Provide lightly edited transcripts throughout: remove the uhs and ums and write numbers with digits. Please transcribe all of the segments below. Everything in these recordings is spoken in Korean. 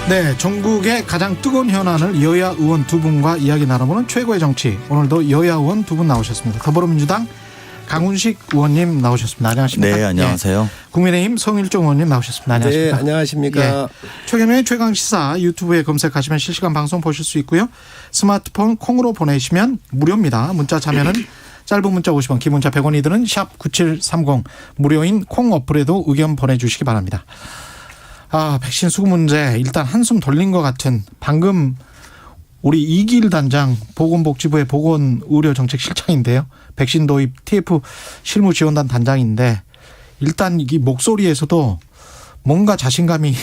네, 전국의 가장 뜨거운 현안을 여야 의원 두 분과 이야기 나눠보는 최고의 정치. 오늘도 여야 의원 두 분 나오셨습니다. 더불어민주당 강훈식 의원님 나오셨습니다. 안녕하십니까? 네, 안녕하세요. 예. 국민의힘 성일종 의원님 나오셨습니다. 안녕하십니까? 네, 안녕하십니까? 예. 최경영의 최강시사 유튜브에 검색하시면 실시간 방송 보실 수 있고요. 스마트폰 콩으로 보내시면 무료입니다. 문자 참여는 짧은 문자 50원, 긴 문자 100원이 드는 샵 9730 무료인 콩 어플에도 의견 보내주시기 바랍니다. 백신 수급 문제 일단 한숨 돌린 것 같은 방금 우리 이길 단장 보건복지부의 보건의료정책실장인데요. 백신 도입 TF 실무지원단 단장인데 일단 이 목소리에서도 뭔가 자신감이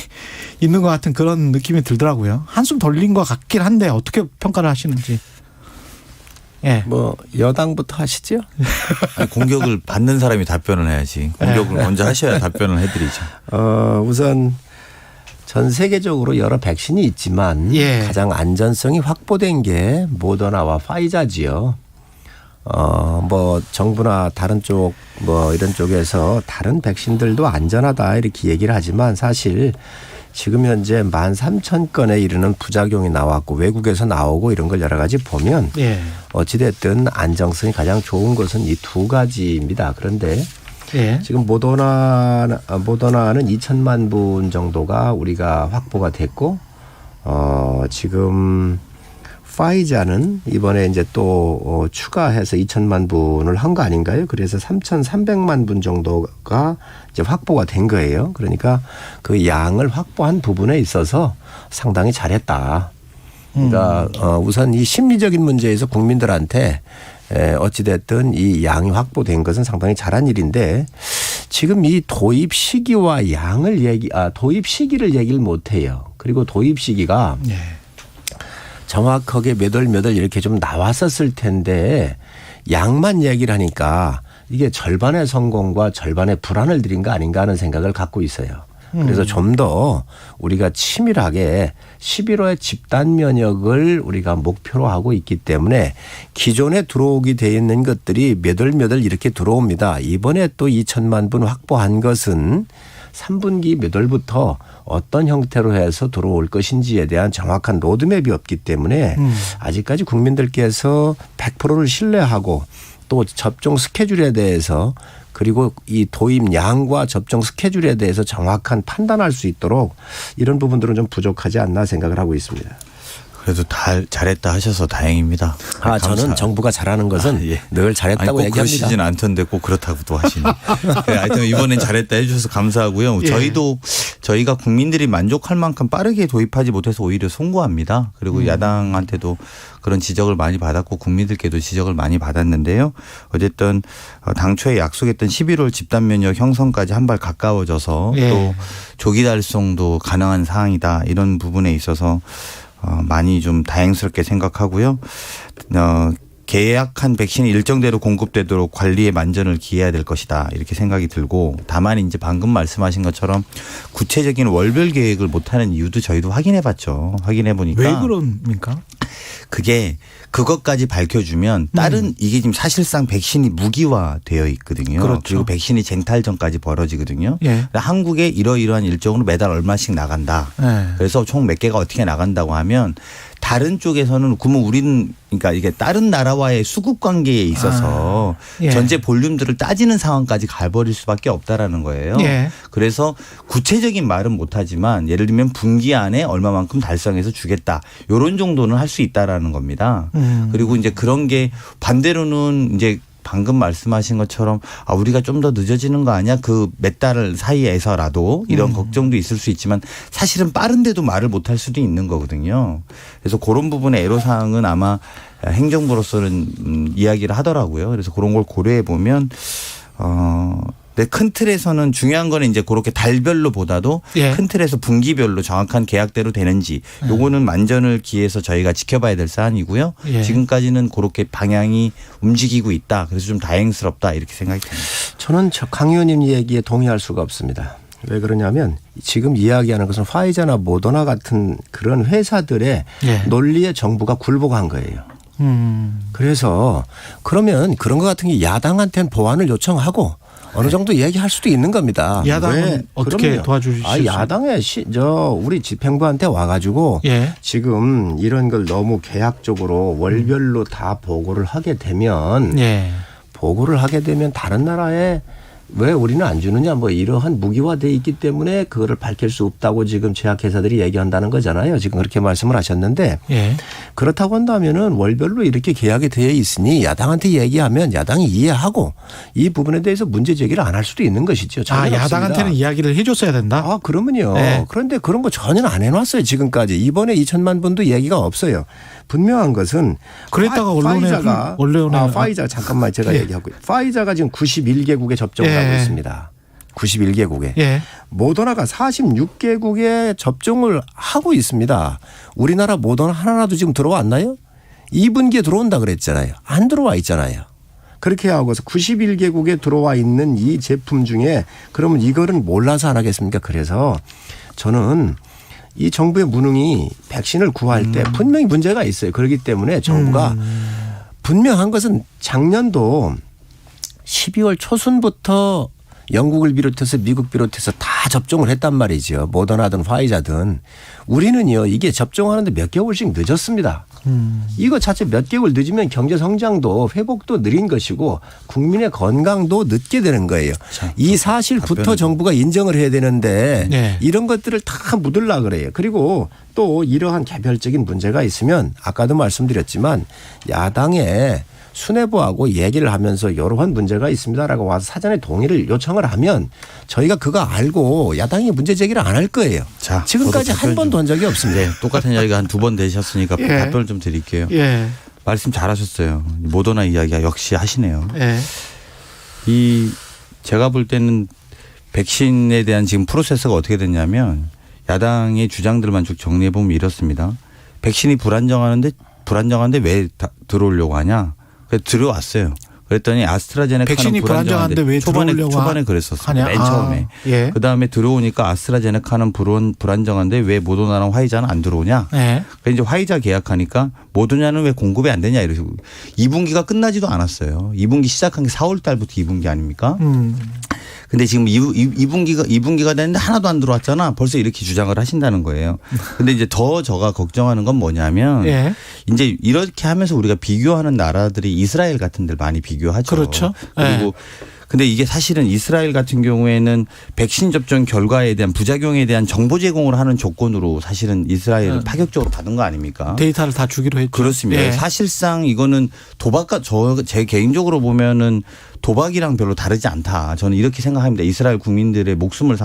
있는 것 같은 그런 느낌이 들더라고요. 한숨 돌린 것 같긴 한데 어떻게 평가를 하시는지. 예. 뭐 여당부터 하시죠. 아니, 공격을 받는 사람이 답변을 해야지. 공격을 먼저 하셔야 답변을 해드리죠. 우선 전 세계적으로 여러 백신이 있지만 예. 가장 안전성이 확보된 게 모더나와 파이자지요. 뭐 정부나 다른 쪽 뭐 이런 쪽에서 다른 백신들도 안전하다 이렇게 얘기를 하지만 사실 지금 현재 13,000건에 이르는 부작용이 나왔고 외국에서 나오고 이런 걸 여러 가지 보면 예. 어찌됐든 안정성이 가장 좋은 것은 이 두 가지입니다. 그런데 예. 지금 모더나는 2천만 분 정도가 우리가 확보가 됐고 지금 파이자는 이번에 이제 또 추가해서 2천만 분을 한 거 아닌가요? 그래서 3,300만 분 정도가 이제 확보가 된 거예요. 그러니까 그 양을 확보한 부분에 있어서 상당히 잘했다. 그러니까 우선 이 심리적인 문제에서 국민들한테 어찌됐든 이 양이 확보된 것은 상당히 잘한 일인데 지금 이 도입 시기와 도입 시기를 얘기를 못 해요. 그리고 도입 시기가 예. 정확하게 몇 월 이렇게 좀 나왔었을 텐데 양만 얘기를 하니까 이게 절반의 성공과 절반의 불안을 드린 거 아닌가 하는 생각을 갖고 있어요. 그래서 좀 더 우리가 치밀하게 11호의 집단 면역을 우리가 목표로 하고 있기 때문에 기존에 들어오게 돼 있는 것들이 몇 월 이렇게 들어옵니다. 이번에 또 2천만 분 확보한 것은 3분기 몇 월부터 어떤 형태로 해서 들어올 것인지에 대한 정확한 로드맵이 없기 때문에 아직까지 국민들께서 100%를 신뢰하고 또 접종 스케줄에 대해서 그리고 이 도입 양과 접종 스케줄에 대해서 정확한 판단할 수 있도록 이런 부분들은 좀 부족하지 않나 생각을 하고 있습니다. 그래도 잘했다 하셔서 다행입니다. 저는 정부가 잘하는 것은 예. 늘 잘했다고 꼭 얘기합니다. 그러시진 않던데 꼭 그렇다고 또 하시니. 네, 하여튼 이번엔 잘했다 해주셔서 감사하고요. 예. 저희가 국민들이 만족할 만큼 빠르게 도입하지 못해서 오히려 송구합니다. 그리고 야당한테도 그런 지적을 많이 받았고 국민들께도 지적을 많이 받았는데요. 어쨌든 당초에 약속했던 11월 집단 면역 형성까지 한 발 가까워져서 예. 또 조기 달성도 가능한 사항이다. 이런 부분에 있어서 많이 좀 다행스럽게 생각하고요. 계약한 백신이 일정대로 공급되도록 관리에 만전을 기해야 될 것이다. 이렇게 생각이 들고 다만 이제 방금 말씀하신 것처럼 구체적인 월별 계획을 못하는 이유도 저희도 확인해 봤죠. 확인해 보니까. 왜 그럽니까? 그게 그것까지 밝혀주면 다른 이게 지금 사실상 백신이 무기화되어 있거든요. 그렇죠. 그리고 백신이 쟁탈전까지 벌어지거든요. 예. 한국에 이러이러한 일정으로 매달 얼마씩 나간다. 예. 그래서 총 몇 개가 어떻게 나간다고 하면 다른 쪽에서는 그러면 우리는 그러니까 이게 다른 나라와의 수급 관계에 있어서 예. 전체 볼륨들을 따지는 상황까지 가버릴 수밖에 없다라는 거예요. 예. 그래서 구체적인 말은 못하지만 예를 들면 분기 안에 얼마만큼 달성해서 주겠다. 이런 정도는 할 수 있다라는 겁니다. 그리고 이제 그런 게 반대로는 이제 방금 말씀하신 것처럼 우리가 좀 더 늦어지는 거 아니야? 그 몇 달 사이에서라도 이런 걱정도 있을 수 있지만 사실은 빠른데도 말을 못할 수도 있는 거거든요. 그래서 그런 부분의 애로사항은 아마 행정부로서는 이야기를 하더라고요. 그래서 그런 걸 고려해 보면 네, 큰 틀에서는 중요한 거는 이제 그렇게 달별로 보다도 예. 큰 틀에서 분기별로 정확한 계약대로 되는지 요거는 만전을 기해서 저희가 지켜봐야 될 사안이고요. 예. 지금까지는 그렇게 방향이 움직이고 있다. 그래서 좀 다행스럽다 이렇게 생각이 듭니다. 저는 강 의원님 얘기에 동의할 수가 없습니다. 왜 그러냐면 지금 이야기하는 것은 화이자나 모더나 같은 그런 회사들의 예. 논리에 정부가 굴복한 거예요. 그래서 그러면 그런 것 같은 게 야당한테는 보완을 요청하고 어느 정도 얘기할 수도 있는 겁니다. 야당은 왜? 어떻게 그럼요. 도와주실 수 있어요? 야당에 우리 집행부한테 와가지고 예. 지금 이런 걸 너무 계약적으로 월별로 다 보고를 하게 되면 다른 나라에 왜 우리는 안 주느냐 뭐 이러한 무기화돼 있기 때문에 그거를 밝힐 수 없다고 지금 제약회사들이 얘기한다는 거잖아요. 지금 그렇게 말씀을 하셨는데 그렇다고 한다면은 월별로 이렇게 계약이 되어 있으니 야당한테 얘기하면 야당이 이해하고 이 부분에 대해서 문제 제기를 안 할 수도 있는 것이죠. 야당한테는 이야기를 해줬어야 된다. 그러면요. 그런데 그런 거 전혀 안 해놨어요. 지금까지. 이번에 2천만 분도 얘기가 없어요. 분명한 것은 그랬다가 파이자가 파이자 잠깐만 제가 얘기하고 파이자가 지금 91개국에 접종을 하고 있습니다. 91개국에. 모더나가 46개국에 접종을 하고 있습니다. 우리나라 모더나 하나라도 지금 들어왔나요? 2분기에 들어온다 그랬잖아요. 안 들어와 있잖아요. 그렇게 하고서 91개국에 들어와 있는 이 제품 중에 그러면 이거는 몰라서 안 하겠습니까? 그래서 저는 이 정부의 무능이 백신을 구할 때 분명히 문제가 있어요. 그렇기 때문에 정부가 분명한 것은 작년도 12월 초순부터 영국을 비롯해서 미국 비롯해서 다 접종을 했단 말이죠. 모더나든 화이자든. 우리는요 이게 접종하는데 몇 개월씩 늦었습니다. 이거 자체 몇 개월 늦으면 경제 성장도 회복도 느린 것이고 국민의 건강도 늦게 되는 거예요. 이 사실부터 정부가 인정을 해야 되는데 이런 것들을 다 묻으려고 그래요. 그리고 또 이러한 개별적인 문제가 있으면 아까도 말씀드렸지만 야당에 수뇌부하고 얘기를 하면서 이러한 문제가 있습니다라고 와서 사전에 동의를 요청을 하면 저희가 그거 알고 야당이 문제 제기를 안 할 거예요. 자, 지금까지 한 번도 한 적이 없습니다. 똑같은 이야기가 한 2번 되셨으니까 답변을 좀 드릴게요. 말씀 잘하셨어요. 모더나 이야기가 역시 하시네요. 제가 볼 때는 백신에 대한 지금 프로세스가 어떻게 됐냐면 야당의 주장들만 쭉 정리해 보면 이렇습니다. 백신이 불안정한데 왜 들어오려고 하냐? 그래서 들어왔어요. 그랬더니 아스트라제네카는 백신이 불안정한데 왜 초반에 그랬었어요. 맨 처음에. 그다음에 들어오니까 아스트라제네카는 불안정한데 왜 모더나랑 화이자는 안 들어오냐. 그래서 이제 화이자 계약하니까 모더나는 왜 공급이 안 되냐 이러시고 2분기가 끝나지도 않았어요. 2분기 시작한 게 4월 달부터 2분기 아닙니까? 근데 지금 2분기가 됐는데 하나도 안 들어왔잖아. 벌써 이렇게 주장을 하신다는 거예요. 근데 이제 더 제가 걱정하는 건 뭐냐면 이제 이렇게 하면서 우리가 비교하는 나라들이 이스라엘 같은 데를 많이 비교하죠. 그렇죠. 그리고 근데 이게 사실은 이스라엘 같은 경우에는 백신 접종 결과에 대한 부작용에 대한 정보 제공을 하는 조건으로 사실은 이스라엘을 파격적으로 받은 거 아닙니까? 데이터를 다 주기로 했죠. 그렇습니다. 사실상 이거는 제 개인적으로 보면은 도박이랑 별로 다르지 않다. 저는 이렇게 생각합니다. 이스라엘 국민들의 목숨을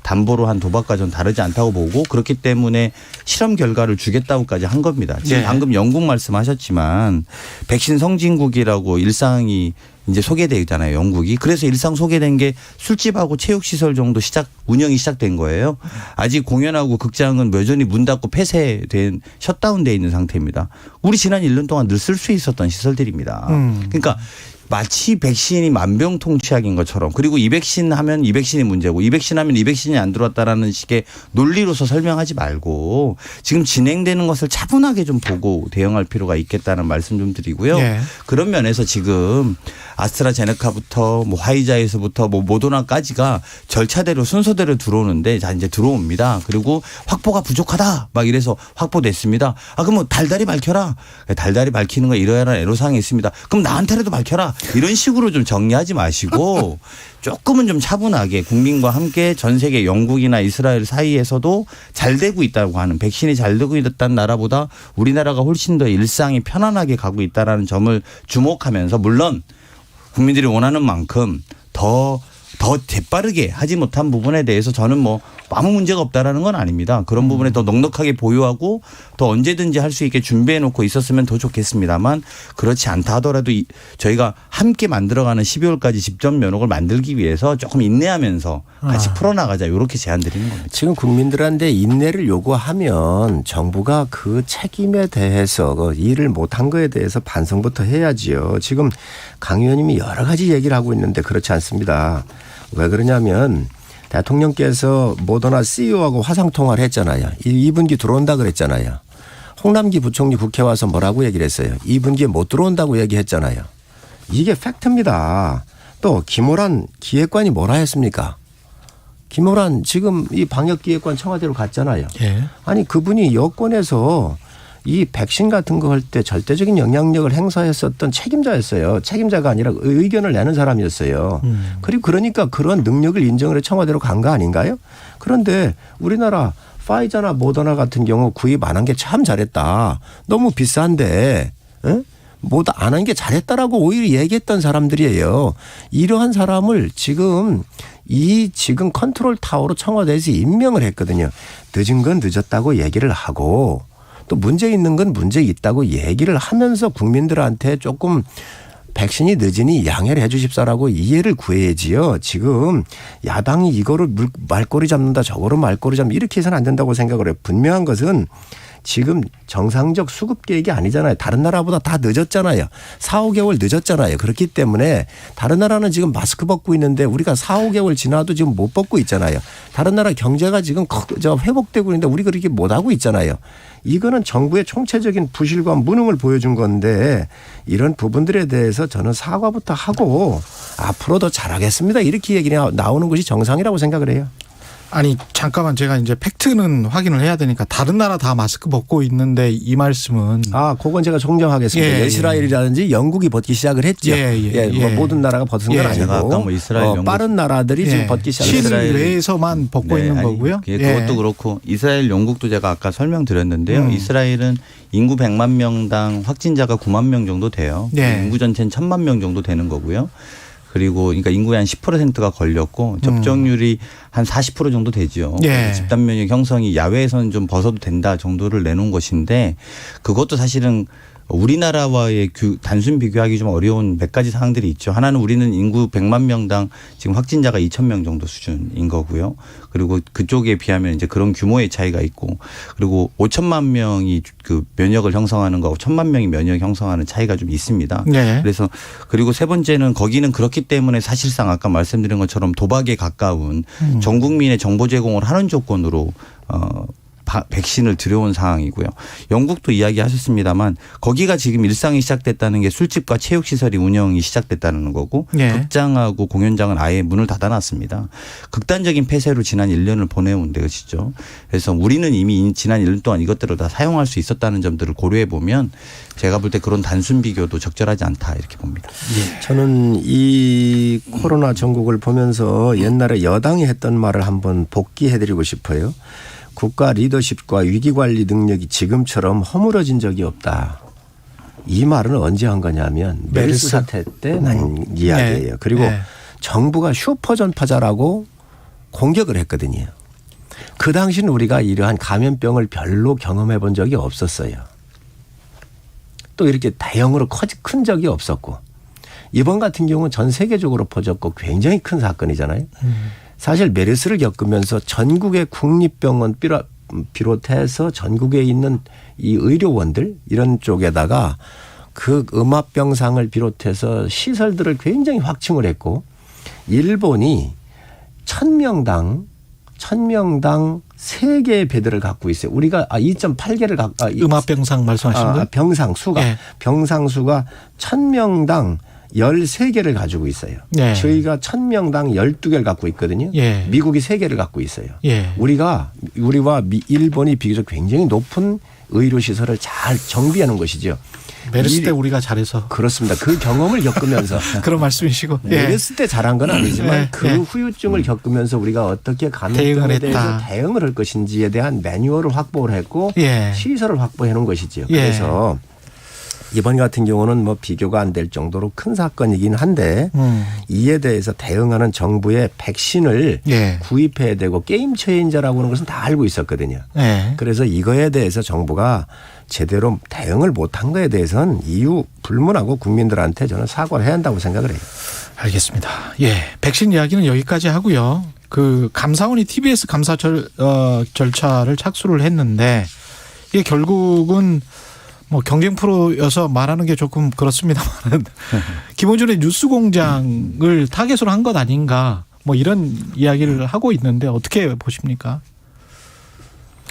담보로 한 도박과 전 다르지 않다고 보고 그렇기 때문에 실험 결과를 주겠다고까지 한 겁니다. 지금 방금 영국 말씀하셨지만 백신 선진국이라고 일상이 이제 소개되어 있잖아요. 영국이. 그래서 일상 소개된 게 술집하고 체육시설 정도 운영이 시작된 거예요. 아직 공연하고 극장은 여전히 문 닫고 셧다운되어 있는 상태입니다. 우리 지난 1년 동안 늘 쓸 수 있었던 시설들입니다. 그러니까 마치 백신이 만병통치약인 것처럼 그리고 이 백신 하면 이 백신이 문제고 이 백신 하면 이 백신이 안 들어왔다라는 식의 논리로서 설명하지 말고 지금 진행되는 것을 차분하게 좀 보고 대응할 필요가 있겠다는 말씀 좀 드리고요. 그런 면에서 지금 아스트라제네카부터 뭐 화이자에서부터 뭐 모더나까지가 절차대로 순서대로 들어오는데 자 이제 들어옵니다. 그리고 확보가 부족하다 막 이래서 확보됐습니다. 그럼 뭐 달달이 밝혀라. 달달이 밝히는 거 이러이러한 애로사항이 있습니다. 그럼 나한테라도 밝혀라. 이런 식으로 좀 정리하지 마시고 조금은 좀 차분하게 국민과 함께 전 세계 영국이나 이스라엘 사이에서도 잘 되고 있다고 하는 백신이 잘 되고 있다는 나라보다 우리나라가 훨씬 더 일상이 편안하게 가고 있다는 점을 주목하면서 물론 국민들이 원하는 만큼 더 재빠르게 하지 못한 부분에 대해서 저는 뭐 아무 문제가 없다라는 건 아닙니다. 그런 부분에 더 넉넉하게 보유하고 더 언제든지 할 수 있게 준비해 놓고 있었으면 더 좋겠습니다만 그렇지 않다 하더라도 저희가 함께 만들어가는 12월까지 집접 면역을 만들기 위해서 조금 인내하면서 같이 풀어나가자 이렇게 제안드리는 겁니다. 지금 국민들한테 인내를 요구하면 정부가 그 책임에 대해서 그 일을 못한 거에 대해서 반성부터 해야지요. 지금 강 의원님이 여러 가지 얘기를 하고 있는데 그렇지 않습니다. 왜 그러냐면 대통령께서 모더나 CEO하고 화상통화를 했잖아요. 2분기 들어온다 그랬잖아요. 홍남기 부총리 국회 와서 뭐라고 얘기를 했어요. 2분기에 못 들어온다고 얘기했잖아요. 이게 팩트입니다. 또 김호란 기획관이 뭐라 했습니까? 김호란 지금 이 방역기획관 청와대로 갔잖아요. 예. 아니 그분이 여권에서 이 백신 같은 거 할 때 절대적인 영향력을 행사했었던 책임자였어요. 책임자가 아니라 의견을 내는 사람이었어요. 그리고 그러니까 그런 능력을 인정을 해 청와대로 간 거 아닌가요? 그런데 우리나라 파이자나 모더나 같은 경우 구입 안 한 게 참 잘했다. 너무 비싼데 뭐 안 한 게 잘했다라고 오히려 얘기했던 사람들이에요. 이러한 사람을 지금 컨트롤 타워로 청와대에서 임명을 했거든요. 늦은 건 늦었다고 얘기를 하고 또 문제 있는 건 문제 있다고 얘기를 하면서 국민들한테 조금 백신이 늦으니 양해를 해 주십사라고 이해를 구해야지요. 지금 야당이 이거를 말꼬리 잡는다 저거로 말꼬리 잡는다 이렇게 해서는 안 된다고 생각을 해요. 분명한 것은 지금 정상적 수급 계획이 아니잖아요. 다른 나라보다 다 늦었잖아요. 4, 5개월 늦었잖아요. 그렇기 때문에 다른 나라는 지금 마스크 벗고 있는데 우리가 4, 5개월 지나도 지금 못 벗고 있잖아요. 다른 나라 경제가 지금 회복되고 있는데 우리가 그렇게 못하고 있잖아요. 이거는 정부의 총체적인 부실과 무능을 보여준 건데 이런 부분들에 대해서 저는 사과부터 하고 앞으로 더 잘하겠습니다. 이렇게 얘기가 나오는 것이 정상이라고 생각을 해요. 아니 잠깐만 제가 이제 팩트는 확인을 해야 되니까 다른 나라 다 마스크 벗고 있는데 이 말씀은 그건 제가 정정하겠습니다. 예, 이스라엘이라든지 영국이 벗기 시작을 했죠. 뭐 모든 나라가 벗은 건 아니고 제가 아까 뭐 이스라엘, 영국 빠른 나라들이 지금 벗기 시작했어요. 실외에서만 벗고 있는 거고요. 그것도 그렇고 이스라엘, 영국도 제가 아까 설명드렸는데요. 이스라엘은 인구 100만 명당 확진자가 9만 명 정도 돼요. 인구 전체는 1000만 명 정도 되는 거고요. 그리고 그러니까 인구의 한 10%가 걸렸고 접종률이 한 40% 정도 되죠. 집단 면역 형성이 야외에서는 좀 벗어도 된다 정도를 내놓은 것인데 그것도 사실은 우리나라와의 단순 비교하기 좀 어려운 몇 가지 사항들이 있죠. 하나는 우리는 인구 100만 명당 지금 확진자가 2,000명 정도 수준인 거고요. 그리고 그쪽에 비하면 이제 그런 규모의 차이가 있고 그리고 5천만 명이 그 면역을 형성하는 거하고 1,000만 명이 면역 형성하는 차이가 좀 있습니다. 그래서 그리고 세 번째는 거기는 그렇기 때문에 사실상 아까 말씀드린 것처럼 도박에 가까운 전 국민의 정보 제공을 하는 조건으로 백신을 들여온 상황이고요. 영국도 이야기하셨습니다만 거기가 지금 일상이 시작됐다는 게 술집과 체육시설이 운영이 시작됐다는 거고 극장하고 공연장은 아예 문을 닫아놨습니다. 극단적인 폐쇄로 지난 1년을 보내온 것이죠. 그래서 우리는 이미 지난 1년 동안 이것들을 다 사용할 수 있었다는 점들을 고려해 보면 제가 볼 때 그런 단순 비교도 적절하지 않다 이렇게 봅니다. 저는 이 코로나 전국을 보면서 옛날에 여당이 했던 말을 한번 복기해드리고 싶어요. 국가 리더십과 위기관리 능력이 지금처럼 허물어진 적이 없다. 이 말은 언제 한 거냐면 메르스 사태 때 난 이야기예요. 그리고 정부가 슈퍼 전파자라고 공격을 했거든요. 그 당시는 우리가 이러한 감염병을 별로 경험해 본 적이 없었어요. 또 이렇게 대형으로 큰 적이 없었고 이번 같은 경우는 전 세계적으로 퍼졌고 굉장히 큰 사건이잖아요. 사실 메르스를 겪으면서 전국의 국립병원 비롯해서 전국에 있는 이 의료원들 이런 쪽에다가 그 음압병상을 비롯해서 시설들을 굉장히 확충을 했고 일본이 1000명당 3개의 베드를 갖고 있어요. 우리가 2.8개를 음압병상 말씀하시는 거예요? 병상 수가 1000명당 13개를 가지고 있어요. 저희가 1000명당 12개를 갖고 있거든요. 미국이 3개를 갖고 있어요. 우리와 일본이 비교적 굉장히 높은 의료시설을 잘 정비하는 것이죠. 메르스 때 우리가 잘해서. 그렇습니다. 그 경험을 겪으면서. 그런 말씀이시고. 메르스 때 잘한 건 아니지만 그 후유증을 겪으면서 우리가 어떻게 감염병에 대해서 대응을 할 것인지에 대한 매뉴얼을 확보를 했고 시설을 확보해 놓은 것이죠. 그래서 이번 같은 경우는 뭐 비교가 안 될 정도로 큰 사건이긴 한데 이에 대해서 대응하는 정부의 백신을 구입해야 되고 게임 체인저라고 하는 것은 다 알고 있었거든요. 그래서 이거에 대해서 정부가 제대로 대응을 못한 거에 대해서는 이유 불문하고 국민들한테 저는 사과를 해야 한다고 생각을 해요. 알겠습니다. 백신 이야기는 여기까지 하고요. 그 감사원이 TBS 감사 절차를 착수를 했는데 이게 결국은 뭐 경쟁 프로여서 말하는 게 조금 그렇습니다만 기본적으로 뉴스공장을 타겟으로 한 것 아닌가 뭐 이런 이야기를 하고 있는데 어떻게 보십니까?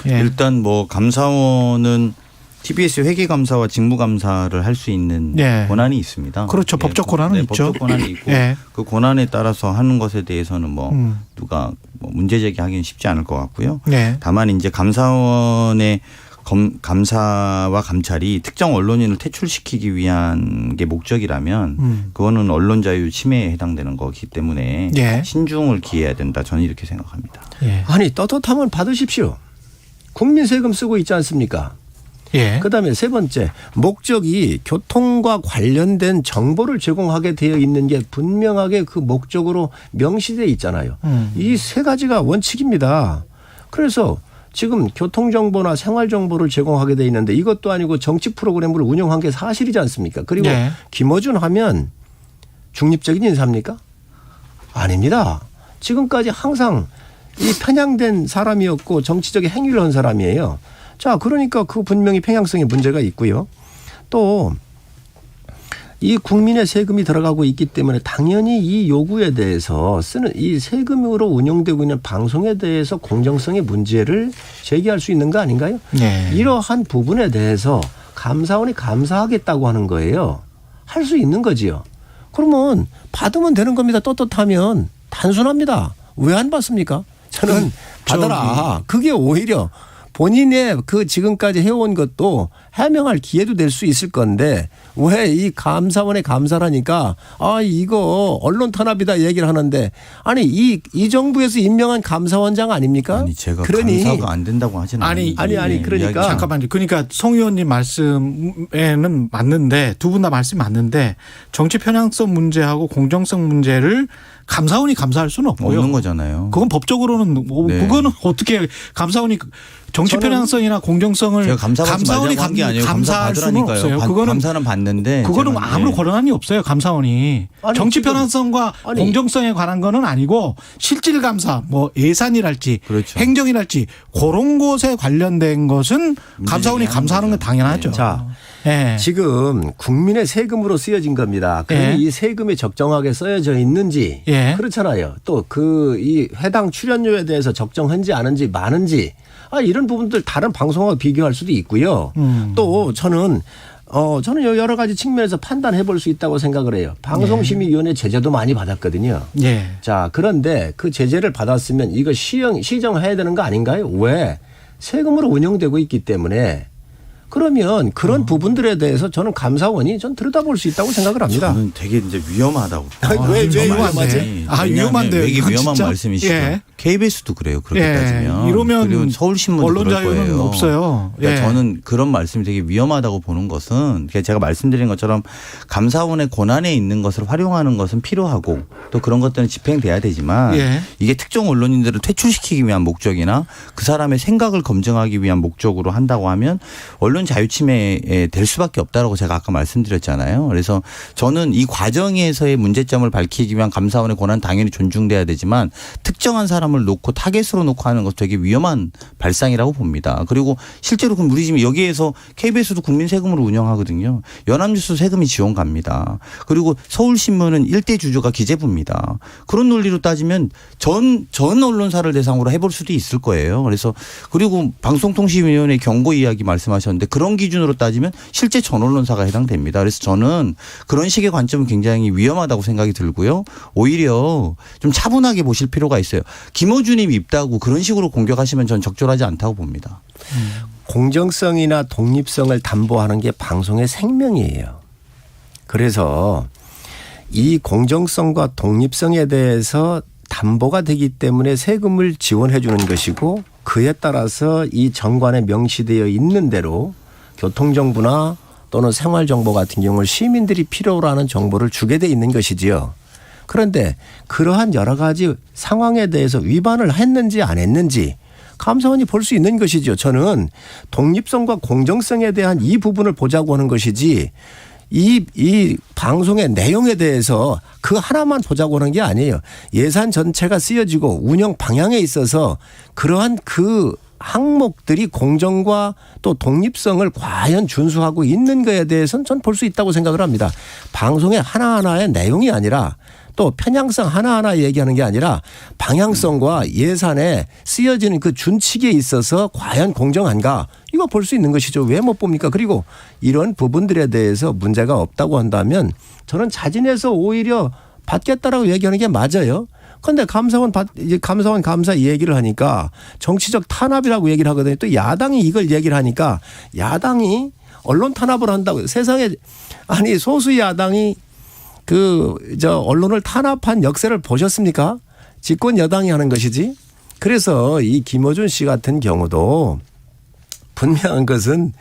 일단 뭐 감사원은 TBS 회계감사와 직무감사를 할 수 있는 예. 권한이 있습니다. 그렇죠. 법적 권한은 있죠. 법적 권한이 있고 예. 그 권한에 따라서 하는 것에 대해서는 뭐 누가 뭐 문제 제기하기는 쉽지 않을 것 같고요. 네. 다만 이제 감사원의 감사와 감찰이 특정 언론인을 퇴출시키기 위한 게 목적이라면 그거는 언론 자유 침해에 해당되는 거기 때문에 예. 신중을 기해야 된다. 저는 이렇게 생각합니다. 예. 아니 떳떳하면 받으십시오. 국민 세금 쓰고 있지 않습니까? 예. 그다음에 세 번째 목적이 교통과 관련된 정보를 제공하게 되어 있는 게 분명하게 그 목적으로 명시되어 있잖아요. 이 세 가지가 원칙입니다. 그래서 지금 교통정보나 생활정보를 제공하게 돼 있는데 이것도 아니고 정치 프로그램을 운영한 게 사실이지 않습니까? 그리고 네. 김어준 하면 중립적인 인사입니까? 아닙니다. 지금까지 항상 이 편향된 사람이었고 정치적인 행위를 한 사람이에요. 자, 그러니까 그 분명히 편향성에 문제가 있고요. 또 이 국민의 세금이 들어가고 있기 때문에 당연히 이 요구에 대해서 쓰는 이 세금으로 운영되고 있는 방송에 대해서 공정성의 문제를 제기할 수 있는 거 아닌가요? 네. 이러한 부분에 대해서 감사원이 감사하겠다고 하는 거예요. 할 수 있는 거지요. 그러면 받으면 되는 겁니다. 떳떳하면 단순합니다. 왜 안 받습니까? 저는 받아라. 그게 오히려 본인의 그 지금까지 해온 것도 해명할 기회도 될 수 있을 건데 왜 이 감사원의 감사라니까 아 이거 언론 탄압이다 얘기를 하는데 아니 이 정부에서 임명한 감사원장 아닙니까? 아니 제가 그러니 감사가 안 된다고 하지는 아니, 아니, 그러니까. 잠깐만요. 그러니까 송 의원님 말씀에는 맞는데 두 분 다 말씀이 맞는데 정치 편향성 문제하고 공정성 문제를 감사원이 감사할 수는 없고요. 없는 거잖아요. 그건 법적으로는 네. 그거는 어떻게 감사원이 정치 편향성이나 공정성을 제가 감사원이 감사한 게 아니에요. 감사할 수는 없어요. 그거는 감사는 받는데 그거는 제가, 아무런 예. 권한이 없어요. 감사원이 아니, 정치 지금- 편향성과 아니. 공정성에 관한 거는 아니고 실질 감사, 뭐 예산이랄지 그렇죠. 행정이랄지 그런 곳에 관련된 것은 감사원이 제기하는 감사하는 건 거죠. 당연하죠. 네. 자, 예. 지금 국민의 세금으로 쓰여진 겁니다. 그러니 예. 이 세금이 적정하게 쓰여져 있는지 예. 그렇잖아요. 또 그 이 해당 출연료에 대해서 적정한지 아닌지 많은지 이런 부분들 다른 방송과 비교할 수도 있고요. 또 저는 여러 가지 측면에서 판단해 볼 수 있다고 생각을 해요. 방송심의위원회 제재도 많이 받았거든요. 예. 자, 그런데 그 제재를 받았으면 이거 시정해야 되는 거 아닌가요? 왜? 세금으로 운영되고 있기 때문에 그러면 그런 부분들에 대해서 저는 감사원이 전 들여다볼 수 있다고 생각을 합니다. 저는 되게 이제 위험하다고. 왜 위험하지? 아, 위험한데요. 이게 이건 위험한 진짜? 말씀이시죠. 예. KBS도 그래요. 그렇게 예. 따지면. 이러면 그리고 서울신문도 언론 그럴 자유는 거예요. 없어요. 그러니까 예. 저는 그런 말씀이 되게 위험하다고 보는 것은 제가 말씀드린 것처럼 감사원의 권한에 있는 것을 활용하는 것은 필요하고 또 그런 것들은 집행돼야 되지만 예. 이게 특정 언론인들을 퇴출시키기 위한 목적이나 그 사람의 생각을 검증하기 위한 목적으로 한다고 하면 언론 자유 침해에 될 수밖에 없다라고 제가 아까 말씀드렸잖아요. 그래서 저는 이 과정에서의 문제점을 밝히기 위한 감사원의 권한 당연히 존중돼야 되지만 특정한 사람을 놓고 타겟으로 놓고 하는 것 되게 위험한 발상이라고 봅니다. 그리고 실제로 그럼 우리 지금 여기에서 KBS도 국민 세금으로 운영하거든요. 연합뉴스 세금이 지원 갑니다. 그리고 서울신문은 일대 주주가 기재부입니다. 그런 논리로 따지면 전 언론사를 대상으로 해볼 수도 있을 거예요. 그래서 그리고 방송통신위원회 경고 이야기 말씀하셨는데 그런 기준으로 따지면 실제 전 언론사가 해당됩니다. 그래서 저는 그런 식의 관점은 굉장히 위험하다고 생각이 들고요. 오히려 좀 차분하게 보실 필요가 있어요. 김어준이 밉다고 그런 식으로 공격하시면 전 적절하지 않다고 봅니다. 공정성이나 독립성을 담보하는 게 방송의 생명이에요. 그래서 이 공정성과 독립성에 대해서 담보가 되기 때문에 세금을 지원해 주는 것이고 그에 따라서 이 정관에 명시되어 있는 대로 교통정보나 또는 생활정보 같은 경우를 시민들이 필요로 하는 정보를 주게 돼 있는 것이지요. 그런데 그러한 여러 가지 상황에 대해서 위반을 했는지 안 했는지 감사원이 볼 수 있는 것이죠. 저는 독립성과 공정성에 대한 이 부분을 보자고 하는 것이지 이 방송의 내용에 대해서 그 하나만 보자고 하는 게 아니에요. 예산 전체가 쓰여지고 운영 방향에 있어서 그러한 그 항목들이 공정과 또 독립성을 과연 준수하고 있는 거에 대해서는 전 볼 수 있다고 생각을 합니다. 방송의 하나하나의 내용이 아니라 또 편향성 하나하나 얘기하는 게 아니라 방향성과 예산에 쓰여지는 그 준칙에 있어서 과연 공정한가 이거 볼 수 있는 것이죠. 왜 못 봅니까? 그리고 이런 부분들에 대해서 문제가 없다고 한다면 저는 자진해서 오히려 받겠다라고 얘기하는 게 맞아요. 그런데 감사원 감사 얘기를 하니까 정치적 탄압이라고 얘기를 하거든요. 또 야당이 이걸 얘기를 하니까 야당이 언론 탄압을 한다고 세상에 아니 소수 야당이 언론을 탄압한 역사를 보셨습니까? 집권 여당이 하는 것이지. 그래서 이 김어준 씨 같은 경우도 분명한 것은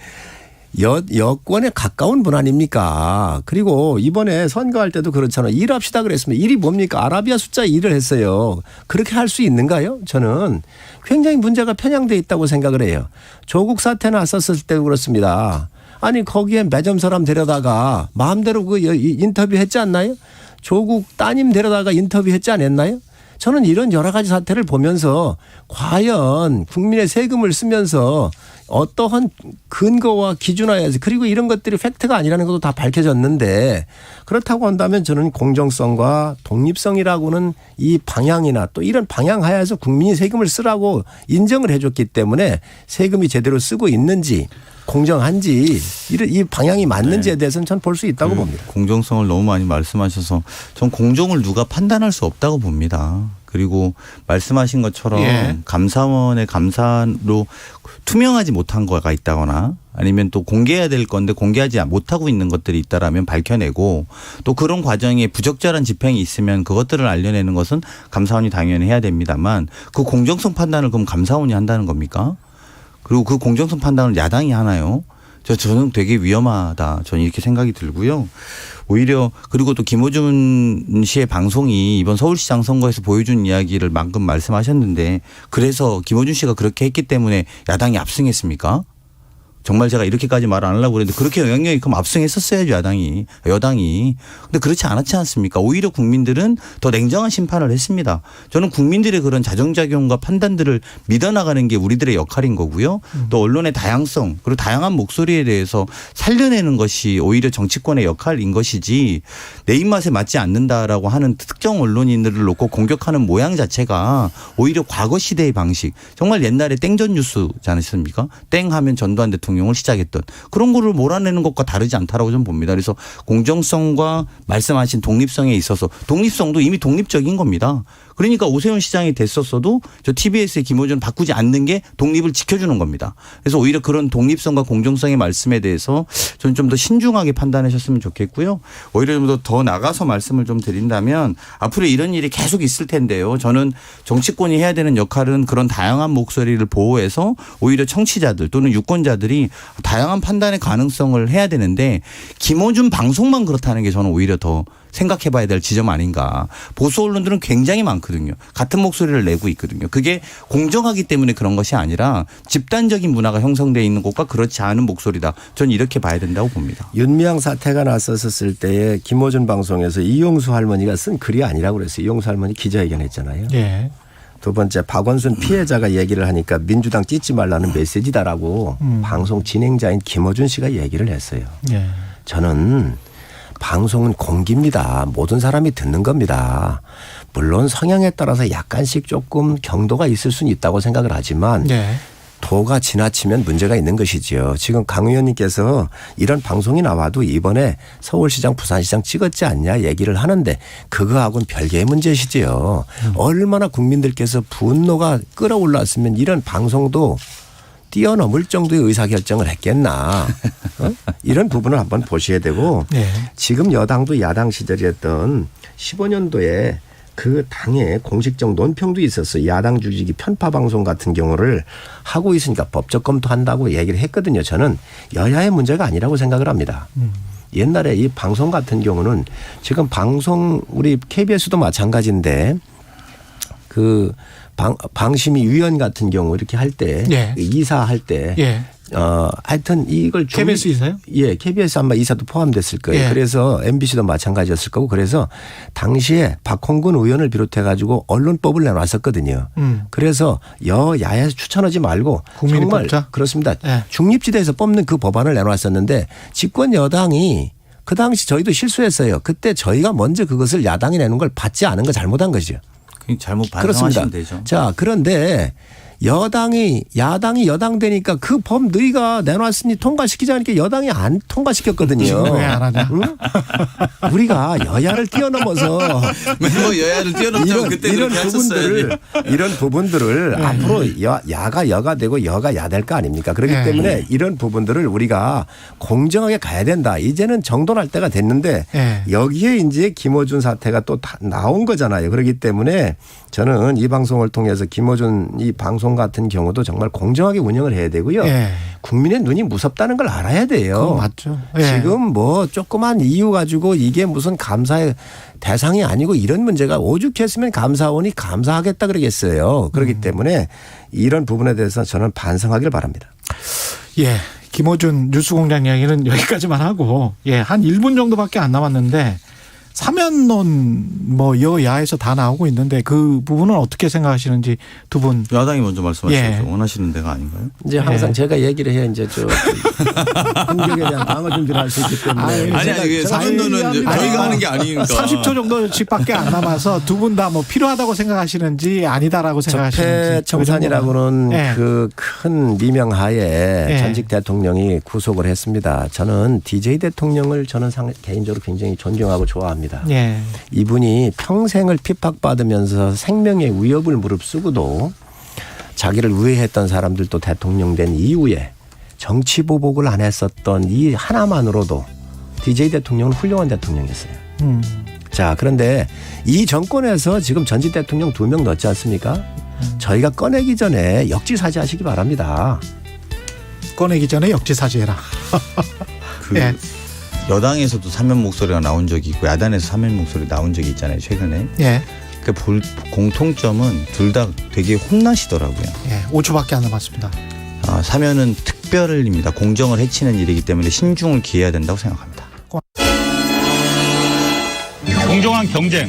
여권에 가까운 분 아닙니까? 그리고 이번에 선거할 때도 그렇잖아요. 일합시다 그랬습니다. 일이 뭡니까? 아라비아 숫자 1을 했어요. 그렇게 할 수 있는가요? 저는 굉장히 문제가 편향돼 있다고 생각을 해요. 조국 사태 났었을 때도 그렇습니다. 아니 거기에 매점 사람 데려다가 마음대로 그 인터뷰 했지 않나요? 조국 따님 데려다가 인터뷰 했지 않았나요? 저는 이런 여러 가지 사태를 보면서 과연 국민의 세금을 쓰면서 어떠한 근거와 기준하에서 그리고 이런 것들이 팩트가 아니라는 것도 다 밝혀졌는데 그렇다고 한다면 저는 공정성과 독립성이라고는 이 방향이나 또 이런 방향 하에서 국민이 세금을 쓰라고 인정을 해줬기 때문에 세금이 제대로 쓰고 있는지 공정한지 이 방향이 맞는지에 대해서는 전 볼 수 있다고 봅니다. 공정성을 너무 많이 말씀하셔서 전 공정을 누가 판단할 수 없다고 봅니다. 그리고 말씀하신 것처럼 감사원의 감사로 투명하지 못한 거가 있다거나 아니면 또 공개해야 될 건데 공개하지 못하고 있는 것들이 있다라면 밝혀내고 또 그런 과정에 부적절한 집행이 있으면 그것들을 알려내는 것은 감사원이 당연히 해야 됩니다만 그 공정성 판단을 그럼 감사원이 한다는 겁니까? 그리고 그 공정성 판단을 야당이 하나요? 저는 되게 위험하다. 저는 이렇게 생각이 들고요. 오히려 그리고 또 김어준 씨의 방송이 이번 서울시장 선거에서 보여준 이야기를 방금 말씀하셨는데 그래서 김어준 씨가 그렇게 했기 때문에 야당이 압승했습니까? 정말 제가 이렇게까지 말 안 하려고 그랬는데 그렇게 영향력이 그럼 압승했었어야죠 여당이. 근데 그렇지 않았지 않습니까? 오히려 국민들은 더 냉정한 심판을 했습니다. 저는 국민들의 그런 자정작용과 판단들을 믿어나가는 게 우리들의 역할인 거고요. 또 언론의 다양성 그리고 다양한 목소리에 대해서 살려내는 것이 오히려 정치권의 역할인 것이지 내 입맛에 맞지 않는다라고 하는 특정 언론인들을 놓고 공격하는 모양 자체가 오히려 과거 시대의 방식 정말 옛날에 땡전 뉴스지 않습니까? 땡 하면 전두환 대통령을 시작했던 그런 거를 몰아내는 것과 다르지 않다라고 저는 봅니다. 그래서 공정성과 말씀하신 독립성에 있어서 독립성도 이미 독립적인 겁니다. 그러니까 오세훈 시장이 됐었어도 저 TBS의 김어준을 바꾸지 않는 게 독립을 지켜주는 겁니다. 그래서 오히려 그런 독립성과 공정성의 말씀에 대해서 저는 좀 더 신중하게 판단하셨으면 좋겠고요. 오히려 좀 더 나가서 말씀을 좀 드린다면 앞으로 이런 일이 계속 있을 텐데요. 저는 정치권이 해야 되는 역할은 그런 다양한 목소리를 보호해서 오히려 청취자들 또는 유권자들이 다양한 판단의 가능성을 해야 되는데 김어준 방송만 그렇다는 게 저는 오히려 더 생각해 봐야 될 지점 아닌가. 보수 언론들은 굉장히 많거든요. 같은 목소리를 내고 있거든요. 그게 공정하기 때문에 그런 것이 아니라 집단적인 문화가 형성되어 있는 것과 그렇지 않은 목소리다. 저는 이렇게 봐야 된다고 봅니다. 윤미향 사태가 났었을 때에 김어준 방송에서 이용수 할머니가 쓴 글이 아니라고 그랬어요. 이용수 할머니 기자회견 했잖아요. 예. 두 번째 박원순 피해자가 얘기를 하니까 민주당 찢지 말라는 메시지다라고 방송 진행자인 김어준 씨가 얘기를 했어요. 예. 저는 방송은 공기입니다. 모든 사람이 듣는 겁니다. 물론 성향에 따라서 약간씩 조금 경도가 있을 수는 있다고 생각을 하지만 도가 지나치면 문제가 있는 것이지요. 지금 강 의원님께서 이런 방송이 나와도 이번에 서울시장 부산시장 찍었지 않냐 얘기를 하는데 그거하고는 별개의 문제시지요. 얼마나 국민들께서 분노가 끌어올랐으면 이런 방송도 뛰어넘을 정도의 의사결정을 했겠나. 이런 부분을 한번 보셔야 되고 지금 여당도 야당 시절에 했던 15년도에 그 당의 공식적 논평도 있었어요. 야당 주식이 편파 방송 같은 경우를 하고 있으니까 법적 검토한다고 얘기를 했거든요. 저는 여야의 문제가 아니라고 생각을 합니다. 옛날에 이 방송 같은 경우는 지금 방송 우리 KBS도 마찬가지인데 그 방심위 위원 같은 경우 이렇게 할 때 이사할 때 하여튼 이걸 KBS 이사요? 예, KBS 아마 이사도 포함됐을 거예요. 예. 그래서 MBC도 마찬가지였을 거고 그래서 당시에 박홍근 의원을 비롯해 가지고 언론법을 내놨었거든요. 그래서 여야에서 추천하지 말고 국민이 정말 뽑자? 그렇습니다. 예. 중립지대에서 뽑는 그 법안을 내놨었는데 집권 여당이 그 당시 저희도 실수했어요. 그때 저희가 먼저 그것을 야당이 내는 걸 받지 않은 거 잘못한 거죠. 잘못 그렇습니다. 반성하시면 되죠. 자, 그런데 야당이 여당 되니까 그 법 너희가 내놨으니 통과시키자 하니까 여당이 안 통과시켰거든요. 왜 안 하냐? 응? 우리가 여야를 뛰어넘어서 뭐 여야를 뛰어넘자고 그때 그렇게 하셨어야지. 이런 부분들을 앞으로 야가 여가 되고 여가 야 될 거 아닙니까? 그렇기 네. 때문에 이런 부분들을 우리가 공정하게 가야 된다. 이제는 정돈할 때가 됐는데 네. 여기에 이제 김어준 사태가 또 나온 거잖아요. 그렇기 때문에 저는 이 방송을 통해서 김어준 이 방송 같은 경우도 정말 공정하게 운영을 해야 되고요. 예. 국민의 눈이 무섭다는 걸 알아야 돼요. 그건 맞죠. 예. 지금 뭐 조그만 이유 가지고 이게 무슨 감사의 대상이 아니고 이런 문제가 오죽했으면 감사원이 감사하겠다 그러겠어요. 그렇기 때문에 이런 부분에 대해서 저는 반성하기를 바랍니다. 예. 김어준 뉴스공장 이야기는 여기까지만 하고 한 1분 정도밖에 안 남았는데 사면론 뭐 여야에서 다 나오고 있는데 그 부분은 어떻게 생각하시는지 두 분. 야당이 먼저 말씀하시죠. 예. 원하시는 데가 아닌가요? 이제 항상 제가 얘기를 해야 이제 공격에 대한 방어 준비를 할 수 있기 때문에. 아니 사면론은 저희가 하는 게 아니니까. 30초 정도씩밖에 안 남아서 두 분 다 뭐 필요하다고 생각하시는지 아니다라고 생각하시는지. 적폐청산이라고는 예. 그 큰 미명하에 예. 전직 대통령이 구속을 했습니다. 저는 DJ 대통령을 저는 개인적으로 굉장히 존경하고 좋아합니다. 예. 이분이 평생을 핍박받으면서 생명의 위협을 무릅쓰고도 자기를 우회했던 사람들도 대통령 된 이후에 정치 보복을 안 했었던 이 하나만으로도 DJ 대통령은 훌륭한 대통령이었어요. 자, 그런데 이 정권에서 지금 전직 대통령 2명 넣지 않습니까? 저희가 꺼내기 전에 역지사지하시기 바랍니다. 꺼내기 전에 역지사지해라. 예. 여당에서도 사면 목소리가 나온 적이 있고 야당에서 사면 목소리 나온 적이 있잖아요. 최근에. 예. 그 공통점은 둘 다 되게 혼나시더라고요. 예. 5초밖에 안 남았습니다. 사면은 특별입니다. 공정을 해치는 일이기 때문에 신중을 기해야 된다고 생각합니다. 공정한 경쟁,